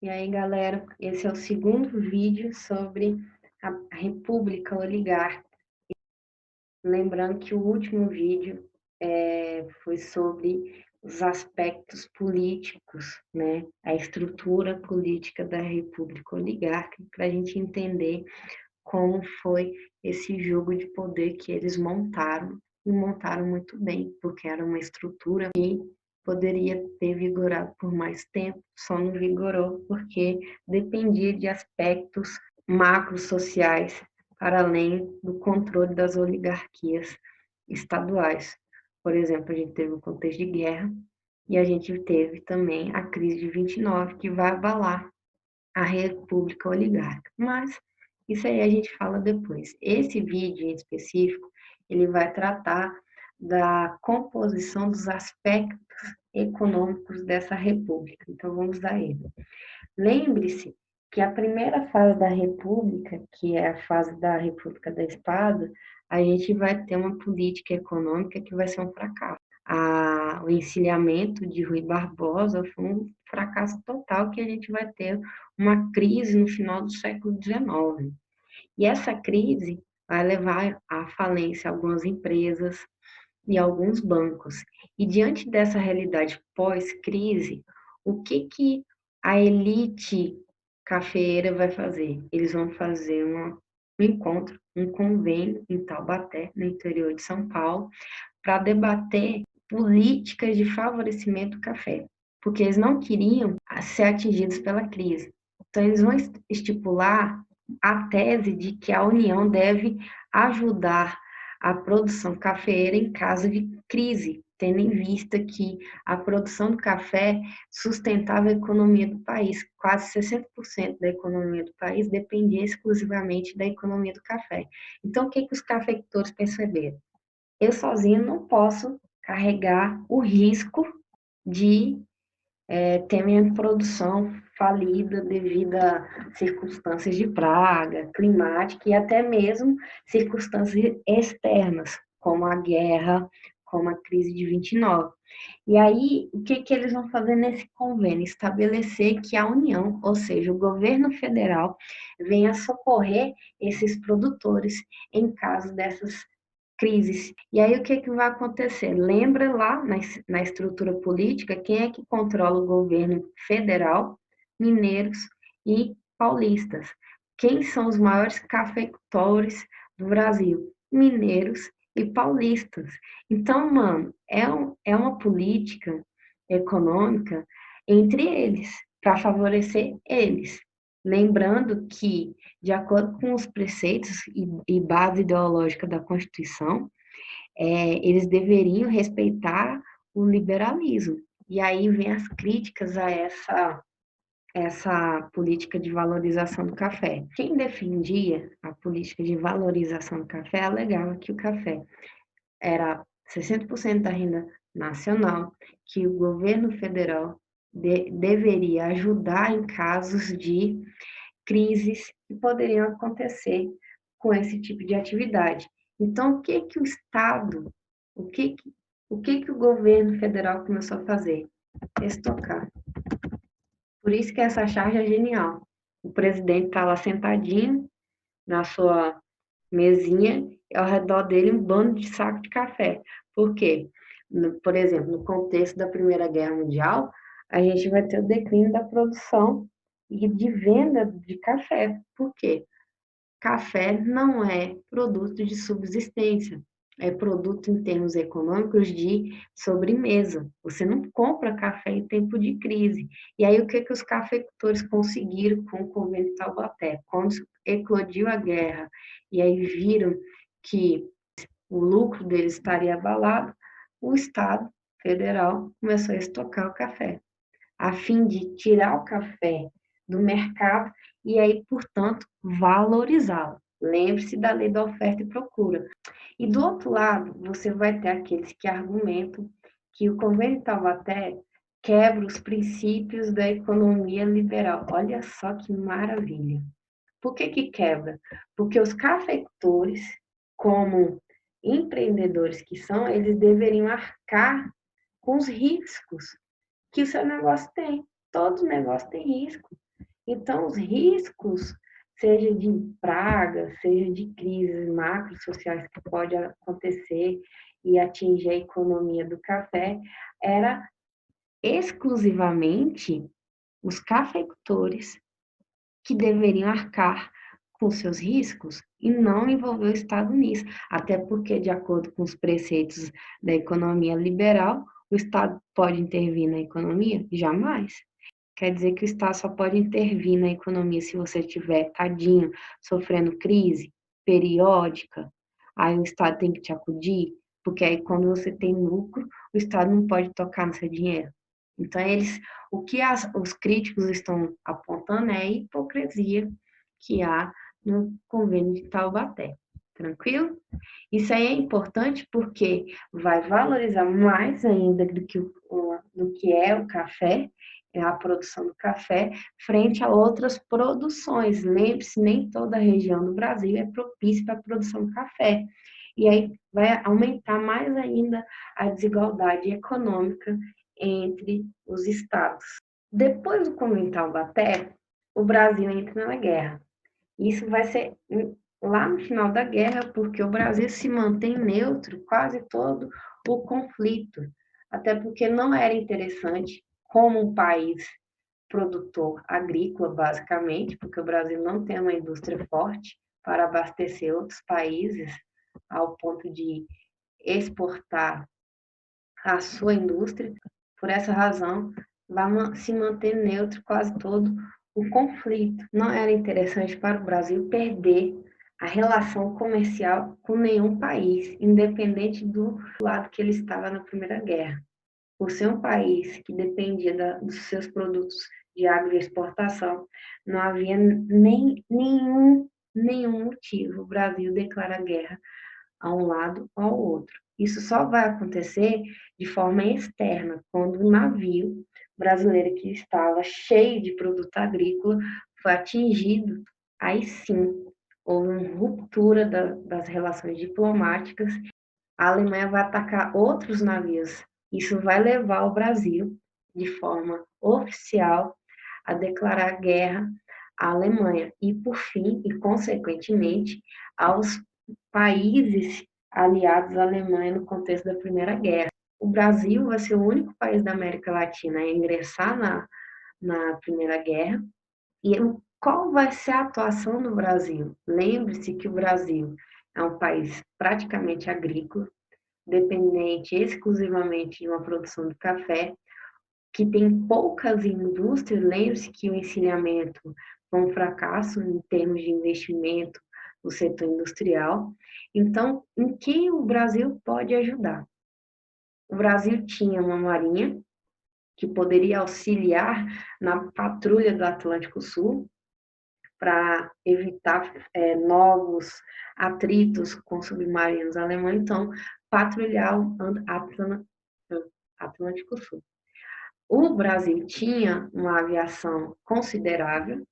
E aí, galera, esse é o segundo vídeo sobre a República Oligarca. Lembrando que o último vídeo foi sobre os aspectos políticos, né? A estrutura política da República Oligarca, para a gente entender como foi esse jogo de poder que eles montaram, e montaram muito bem, porque era uma estrutura que poderia ter vigorado por mais tempo, só não vigorou porque dependia de aspectos macrosociais para além do controle das oligarquias estaduais. Por exemplo, a gente teve o contexto de guerra e a gente teve também a crise de 29, que vai abalar a República Oligarca. Mas isso aí a gente fala depois. Esse vídeo em específico, ele vai tratar da composição dos aspectos econômicos dessa república. Então vamos a ele. Lembre-se que a primeira fase da república, que é a fase da República da Espada, a gente vai ter uma política econômica que vai ser um fracasso. O encilhamento de Rui Barbosa foi um fracasso total, que a gente vai ter uma crise no final do século XIX. E essa crise vai levar à falência algumas empresas e alguns bancos. E diante dessa realidade pós-crise, o que a elite cafeeira vai fazer? Eles vão fazer um encontro, um convênio em Taubaté, no interior de São Paulo, para debater políticas de favorecimento do café, porque eles não queriam ser atingidos pela crise. Então, eles vão estipular a tese de que a União deve ajudar a produção cafeeira em caso de crise, tendo em vista que a produção do café sustentava a economia do país. Quase 60% da economia do país dependia exclusivamente da economia do café. Então, o que os cafeicultores perceberam? Eu sozinho não posso carregar o risco de ter minha produção falida devido a circunstâncias de praga, climática e até mesmo circunstâncias externas, como a guerra, como a crise de 29. E aí, o que eles vão fazer nesse convênio? Estabelecer que a União, ou seja, o governo federal, venha socorrer esses produtores em caso dessas crises. E aí o que vai acontecer? Lembra lá na estrutura política quem é que controla o governo federal? Mineiros e paulistas. Quem são os maiores cafeicultores do Brasil? Mineiros e paulistas. Então, mano, é uma política econômica entre eles, para favorecer eles. Lembrando que, de acordo com os preceitos e base ideológica da Constituição, eles deveriam respeitar o liberalismo. E aí vem as críticas a essa política de valorização do café. Quem defendia a política de valorização do café alegava que o café era 60% da renda nacional, que o governo federal deveria ajudar em casos de crises que poderiam acontecer com esse tipo de atividade. Então, o Estado, o que, o governo federal começou a fazer? Estocar. Por isso que essa charge é genial. O presidente está lá sentadinho na sua mesinha, e ao redor dele um bando de saco de café. Por quê? Por exemplo, no contexto da Primeira Guerra Mundial, a gente vai ter o declínio da produção e de venda de café. Por quê? Café não é produto de subsistência, é produto em termos econômicos de sobremesa. Você não compra café em tempo de crise. E aí o que os cafeicultores conseguiram com o convênio de Taubaté? Quando eclodiu a guerra e aí viram que o lucro deles estaria abalado, o Estado federal começou a estocar o café, a fim de tirar o café do mercado e aí, portanto, valorizá-lo. Lembre-se da lei da oferta e procura. E do outro lado, você vai ter aqueles que argumentam que o convênio de Taubaté quebra os princípios da economia liberal. Olha só que maravilha. Por que quebra? Porque os cafeicultores, como empreendedores que são, eles deveriam arcar com os riscos que o seu negócio tem. Todo negócio tem risco. Então, os riscos, seja de praga, seja de crises macro-sociais que pode acontecer e atingir a economia do café, era exclusivamente os cafeicultores que deveriam arcar com seus riscos e não envolver o Estado nisso. Até porque, de acordo com os preceitos da economia liberal, o Estado pode intervir na economia? Jamais. Quer dizer que o Estado só pode intervir na economia se você estiver, tadinho, sofrendo crise periódica, aí o Estado tem que te acudir, porque aí quando você tem lucro, o Estado não pode tocar no seu dinheiro. Então, o que os críticos estão apontando é a hipocrisia que há no convênio de Taubaté. Tranquilo? Isso aí é importante porque vai valorizar mais ainda do que é o café, a produção do café, frente a outras produções. Lembre-se, nem toda a região do Brasil é propícia para a produção de café. E aí vai aumentar mais ainda a desigualdade econômica entre os estados. Depois do Convênio Taubaté, o Brasil entra na guerra. Isso vai ser lá no final da guerra, porque o Brasil se mantém neutro quase todo o conflito, até porque não era interessante como um país produtor agrícola, basicamente, porque o Brasil não tem uma indústria forte para abastecer outros países ao ponto de exportar a sua indústria. Por essa razão, vai se manter neutro quase todo o conflito. Não era interessante para o Brasil perder a relação comercial com nenhum país, independente do lado que ele estava na Primeira Guerra. Por ser um país que dependia dos seus produtos de agroexportação, não havia nenhum motivo o Brasil declarar guerra a um lado ou ao outro. Isso só vai acontecer de forma externa, quando o navio brasileiro que estava cheio de produto agrícola foi atingido, aí sim houve uma ruptura das relações diplomáticas, a Alemanha vai atacar outros navios. Isso vai levar o Brasil, de forma oficial, a declarar guerra à Alemanha e, por fim, e consequentemente, aos países aliados à Alemanha no contexto da Primeira Guerra. O Brasil vai ser o único país da América Latina a ingressar na Primeira Guerra. E qual vai ser a atuação do Brasil? Lembre-se que o Brasil é um país praticamente agrícola, dependente exclusivamente de uma produção de café, que tem poucas indústrias. Lembre-se que o encilhamento foi um fracasso em termos de investimento no setor industrial. Então, em que o Brasil pode ajudar? O Brasil tinha uma marinha que poderia auxiliar na patrulha do Atlântico Sul para evitar novos atritos com submarinos alemães, então patrulhar o Atlântico Sul. O Brasil tinha uma aviação considerável,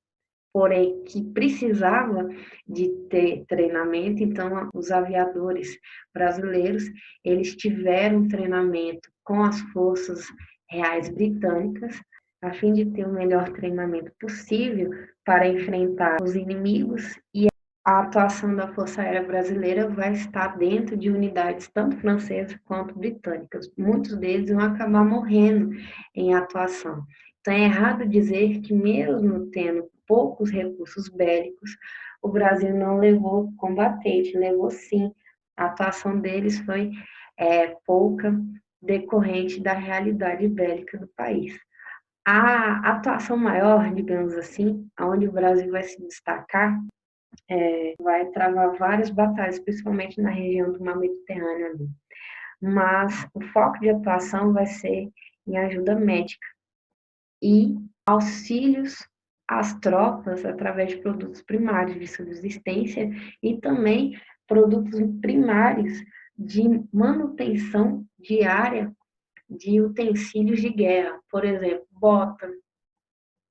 porém que precisava de ter treinamento, então os aviadores brasileiros, eles tiveram treinamento com as forças reais britânicas, a fim de ter o melhor treinamento possível para enfrentar os inimigos, e a atuação da Força Aérea Brasileira vai estar dentro de unidades tanto francesas quanto britânicas. Muitos deles vão acabar morrendo em atuação. Então, é errado dizer que, mesmo tendo poucos recursos bélicos, o Brasil não levou combatente, levou sim. A atuação deles foi pouca, decorrente da realidade bélica do país. A atuação maior, digamos assim, onde o Brasil vai se destacar, vai travar várias batalhas, principalmente na região do Mar Mediterrâneo ali. Mas o foco de atuação vai ser em ajuda médica e auxílios às tropas através de produtos primários de subsistência e também produtos primários de manutenção diária de utensílios de guerra, por exemplo,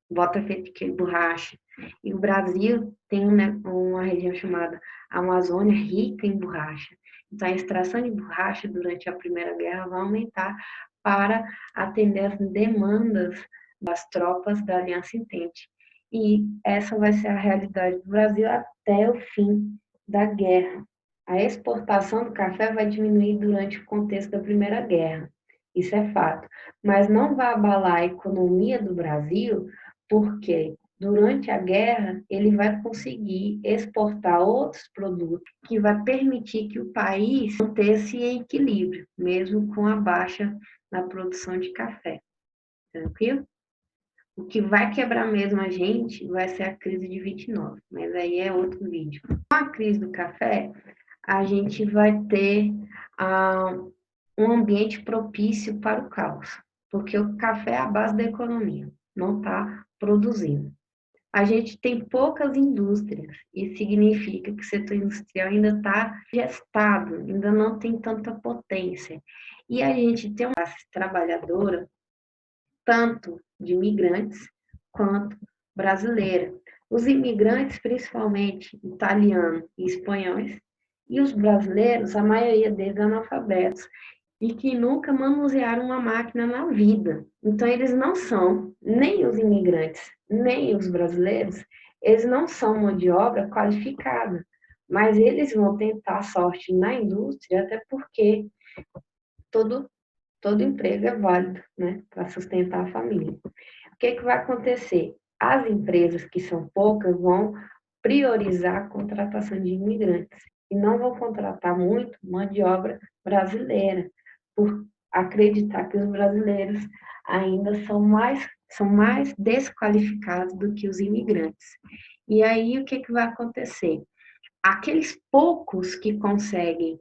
bota feita de borracha. E o Brasil tem uma região chamada Amazônia rica em borracha. Então, a extração de borracha durante a Primeira Guerra vai aumentar para atender as demandas das tropas da Aliança Entente. e essa vai ser a realidade do Brasil até o fim da guerra. A exportação do café vai diminuir durante o contexto da Primeira Guerra, isso é fato, mas não vai abalar a economia do Brasil, porque durante a guerra ele vai conseguir exportar outros produtos que vai permitir que o país mantenha-se em equilíbrio, mesmo com a baixa na produção de café. Tranquilo? O que vai quebrar mesmo a gente vai ser a crise de 29, mas aí é outro vídeo. Com a crise do café, a gente vai ter um ambiente propício para o caos, porque o café é a base da economia, não está produzindo. A gente tem poucas indústrias, isso significa que o setor industrial ainda está gestado, ainda não tem tanta potência. E a gente tem uma classe trabalhadora, tanto de imigrantes quanto brasileira. Os imigrantes, principalmente italianos e espanhóis, e os brasileiros, a maioria deles analfabetos, e que nunca manusearam uma máquina na vida. Então, eles não são, nem os imigrantes, nem os brasileiros, eles não são mão de obra qualificada, mas eles vão tentar a sorte na indústria, até porque todo emprego é válido, né, para sustentar a família. O que vai acontecer? As empresas, que são poucas, vão priorizar a contratação de imigrantes e não vão contratar muito mão de obra brasileira, por acreditar que os brasileiros ainda são mais desqualificados do que os imigrantes. E aí, o que vai acontecer? Aqueles poucos que conseguem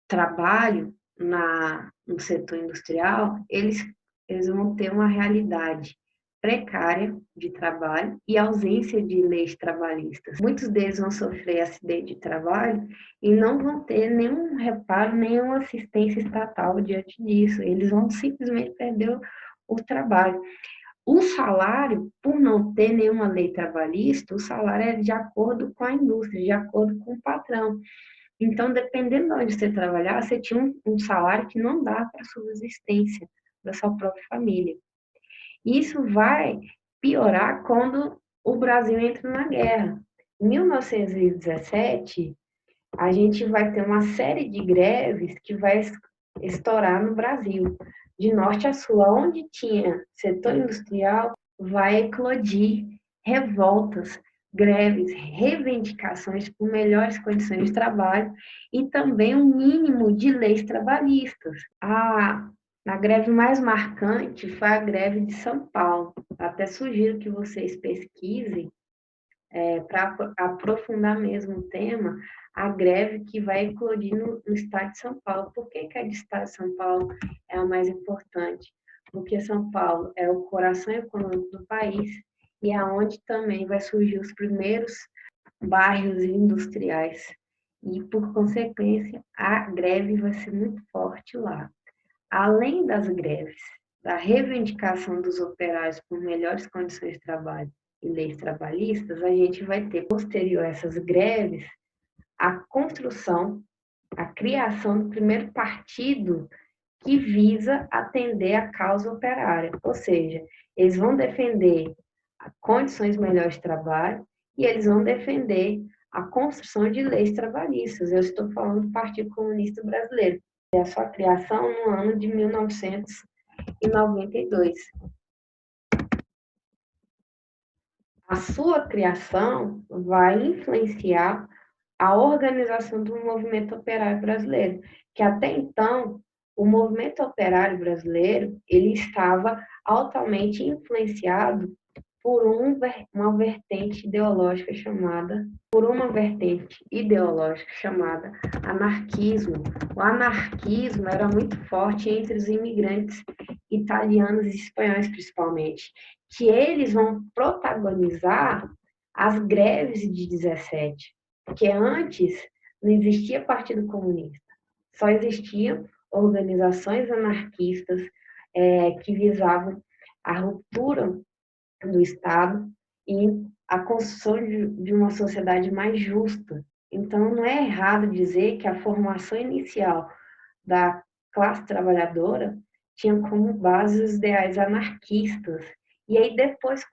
trabalho no setor industrial, eles vão ter uma realidade precária de trabalho e ausência de leis trabalhistas. Muitos deles vão sofrer acidente de trabalho e não vão ter nenhum reparo, nenhuma assistência estatal diante disso. Eles vão simplesmente perder o trabalho. O salário, por não ter nenhuma lei trabalhista, o salário é de acordo com a indústria, de acordo com o patrão. Então, dependendo de onde você trabalhar, você tinha um salário que não dá para a subsistência da sua própria família. Isso vai piorar quando o Brasil entra na guerra. Em 1917, a gente vai ter uma série de greves que vai estourar no Brasil, de norte a sul. Onde tinha setor industrial, vai eclodir revoltas, greves, reivindicações por melhores condições de trabalho e também um mínimo de leis trabalhistas. A greve mais marcante foi a greve de São Paulo. Até sugiro que vocês pesquisem para aprofundar mesmo o tema, a greve que vai eclodir no estado de São Paulo. Por que a de estado de São Paulo é a mais importante? Porque São Paulo é o coração econômico do país e é onde também vai surgir os primeiros bairros industriais. E, por consequência, a greve vai ser muito forte lá. Além das greves, da reivindicação dos operários por melhores condições de trabalho e leis trabalhistas, a gente vai ter, posterior a essas greves, a construção, a criação do primeiro partido que visa atender a causa operária, ou seja, eles vão defender condições melhores de trabalho e eles vão defender a construção de leis trabalhistas. Eu estou falando do Partido Comunista Brasileiro, a sua criação no ano de 1992. A sua criação vai influenciar a organização do movimento operário brasileiro, que até então o movimento operário brasileiro ele estava altamente influenciado por uma vertente ideológica chamada anarquismo. O anarquismo era muito forte entre os imigrantes italianos e espanhóis, principalmente, que eles vão protagonizar as greves de 17, porque antes não existia Partido Comunista, só existiam organizações anarquistas que visavam a ruptura do Estado e a construção de uma sociedade mais justa. Então, não é errado dizer que a formação inicial da classe trabalhadora tinha como base os ideais anarquistas E aí, depois,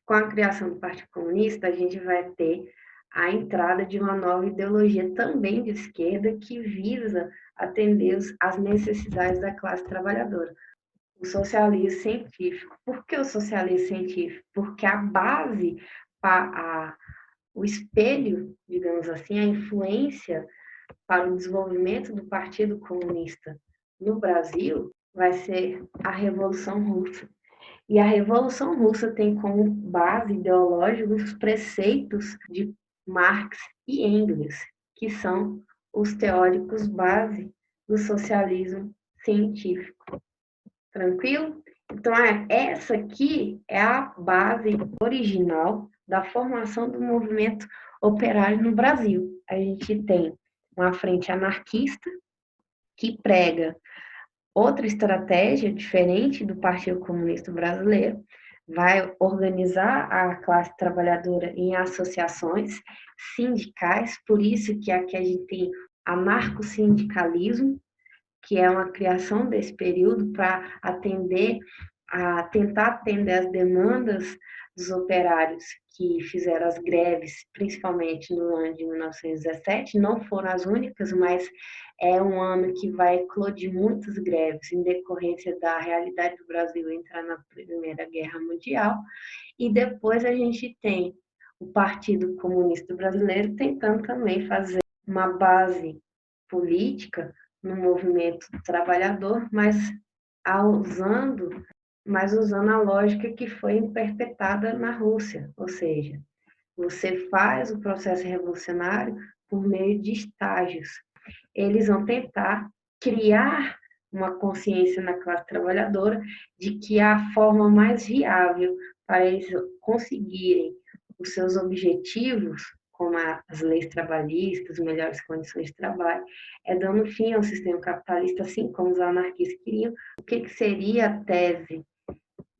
com a criação do Partido Comunista, a gente vai ter a entrada de uma nova ideologia também de esquerda que visa atender às necessidades da classe trabalhadora. O socialismo científico. Por que o socialismo científico? Porque a base, o espelho, digamos assim, a influência para o desenvolvimento do Partido Comunista no Brasil vai ser a Revolução Russa. E a Revolução Russa tem como base ideológica os preceitos de Marx e Engels, que são os teóricos base do socialismo científico. Tranquilo? Então, essa aqui é a base original da formação do movimento operário no Brasil. A gente tem uma frente anarquista que prega outra estratégia diferente do Partido Comunista Brasileiro, vai organizar a classe trabalhadora em associações sindicais, por isso que aqui a gente tem anarcossindicalismo, que é uma criação desse período para tentar atender as demandas dos operários que fizeram as greves, principalmente no ano de 1917, não foram as únicas, mas é um ano que vai eclodir muitas greves em decorrência da realidade do Brasil entrar na Primeira Guerra Mundial, e depois a gente tem o Partido Comunista Brasileiro tentando também fazer uma base política no movimento trabalhador, mas usando a lógica que foi perpetrada na Rússia, ou seja, você faz o processo revolucionário por meio de estágios. Eles vão tentar criar uma consciência na classe trabalhadora de que a forma mais viável para eles conseguirem os seus objetivos, como as leis trabalhistas, melhores condições de trabalho, é dando fim ao sistema capitalista, assim como os anarquistas queriam. O que seria a tese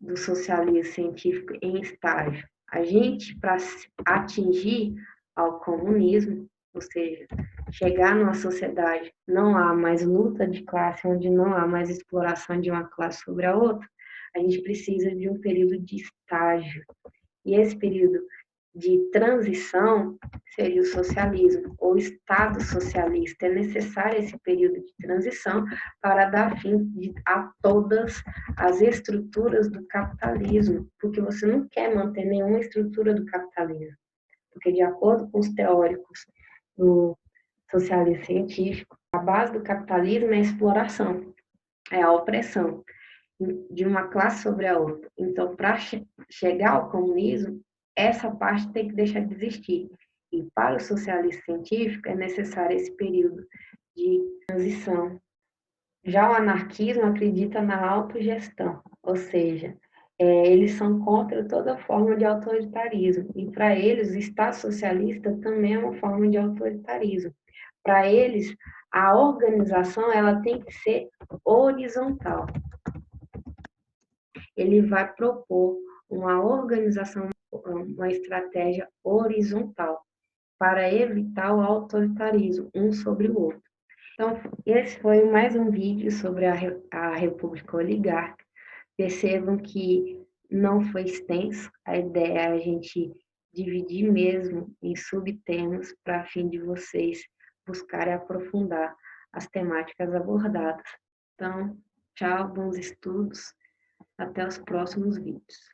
do socialismo científico em estágio? A gente, para atingir ao comunismo, ou seja, chegar numa sociedade não há mais luta de classe, onde não há mais exploração de uma classe sobre a outra, a gente precisa de um período de estágio. E esse período de transição seria o socialismo, ou Estado socialista. É necessário esse período de transição para dar fim a todas as estruturas do capitalismo, porque você não quer manter nenhuma estrutura do capitalismo, porque de acordo com os teóricos do socialismo científico, a base do capitalismo é a exploração, é a opressão de uma classe sobre a outra. Então, para chegar ao comunismo, essa parte tem que deixar de existir. E para o socialismo científico é necessário esse período de transição. Já o anarquismo acredita na autogestão, ou seja, eles são contra toda forma de autoritarismo. E para eles, o Estado socialista também é uma forma de autoritarismo. Para eles, a organização ela tem que ser horizontal. Ele vai propor uma organização, uma estratégia horizontal para evitar o autoritarismo um sobre o outro. Então, esse foi mais um vídeo sobre a República Oligárquica. Percebam que não foi extenso, a ideia é a gente dividir mesmo em subtemas para a fim de vocês buscarem aprofundar as temáticas abordadas. Então, tchau, bons estudos, até os próximos vídeos.